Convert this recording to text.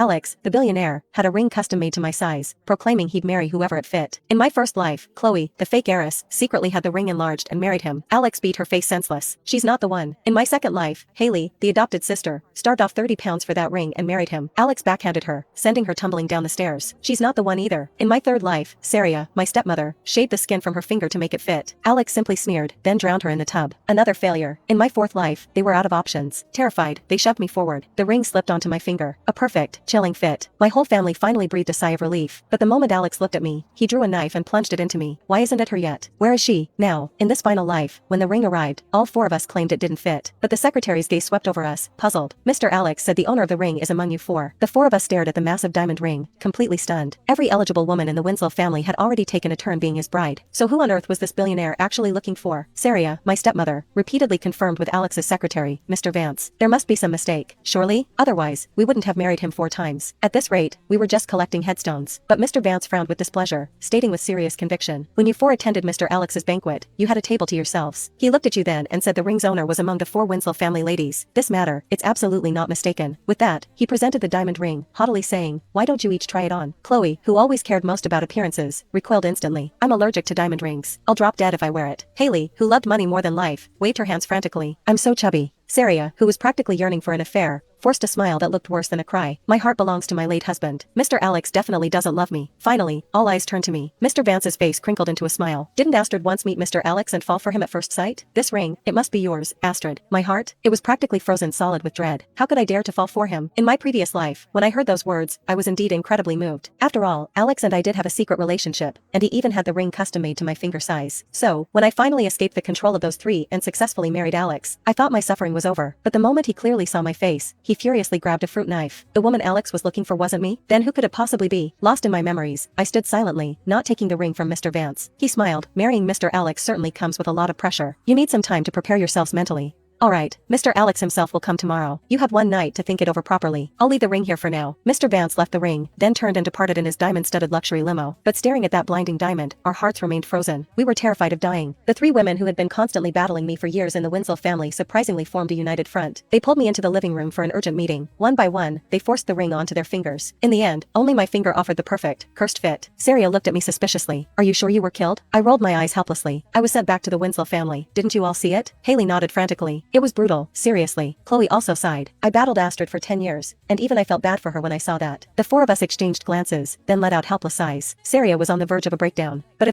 Alex, the billionaire, had a ring custom made to my size, proclaiming he'd marry whoever it fit. In my first life, Chloe, the fake heiress, secretly had the ring enlarged and married him. Alex beat her face senseless. She's not the one. In my second life, Haley, the adopted sister, starved off 30 pounds for that ring and married him. Alex backhanded her, sending her tumbling down the stairs. She's not the one either. In my third life, Saria, my stepmother, shaved the skin from her finger to make it fit. Alex simply smeared, then drowned her in the tub. Another failure. In my fourth life, they were out of options. Terrified, they shoved me forward. The ring slipped onto my finger. A perfect, chilling fit. My whole family finally breathed a sigh of relief. But the moment Alex looked at me, he drew a knife and plunged it into me. Why isn't it her yet? Where is she, now? In this final life, when the ring arrived, all four of us claimed it didn't fit. But the secretary's gaze swept over us, puzzled. Mr. Alex said the owner of the ring is among you four. The four of us stared at the massive diamond ring, completely stunned. Every eligible woman in the Winslow family had already taken a turn being his bride. So who on earth was this billionaire actually looking for? Saria, my stepmother, repeatedly confirmed with Alex's secretary, Mr. Vance. There must be some mistake, surely? Otherwise, we wouldn't have married him 4 times. At this rate, we were just collecting headstones. But Mr. Vance frowned with displeasure, stating with serious conviction, when you four attended Mr. Alex's banquet, you had a table to yourselves. He looked at you then and said the ring's owner was among the 4 Winslow family ladies. This matter, it's absolutely not mistaken. With that, he presented the diamond ring, haughtily saying, why don't you each try it on? Chloe, who always cared most about appearances, recoiled instantly. I'm allergic to diamond rings. I'll drop dead if I wear it. Haley, who loved money more than life, waved her hands frantically. I'm so chubby. Saria, who was practically yearning for an affair, forced a smile that looked worse than a cry. My heart belongs to my late husband. Mr. Alex definitely doesn't love me. Finally, all eyes turned to me. Mr. Vance's face crinkled into a smile. Didn't Astrid once meet Mr. Alex and fall for him at first sight? This ring, it must be yours, Astrid. My heart, it was practically frozen solid with dread. How could I dare to fall for him? In my previous life, when I heard those words, I was indeed incredibly moved. After all, Alex and I did have a secret relationship, and he even had the ring custom made to my finger size. So, when I finally escaped the control of those 3 and successfully married Alex, I thought my suffering was over. But the moment he clearly saw my face, he furiously grabbed a fruit knife. The woman Alex was looking for wasn't me? Then who could it possibly be? Lost in my memories, I stood silently, not taking the ring from Mr. Vance. He smiled. Marrying Mr. Alex certainly comes with a lot of pressure. You need some time to prepare yourselves mentally. Alright, Mr. Alex himself will come tomorrow. You have one night to think it over properly. I'll leave the ring here for now. Mr. Vance left the ring, then turned and departed in his diamond-studded luxury limo. But staring at that blinding diamond, our hearts remained frozen. We were terrified of dying. The 3 women who had been constantly battling me for years in the Winslow family surprisingly formed a united front. They pulled me into the living room for an urgent meeting. One by one, they forced the ring onto their fingers. In the end, only my finger offered the perfect, cursed fit. Saria looked at me suspiciously. Are you sure you were killed? I rolled my eyes helplessly. I was sent back to the Winslow family. Didn't you all see it? Haley nodded frantically. It was brutal. Seriously. Chloe also sighed. I battled Astrid for 10 years, and even I felt bad for her when I saw that. The 4 of us exchanged glances, then let out helpless sighs. Saria was on the verge of a breakdown. But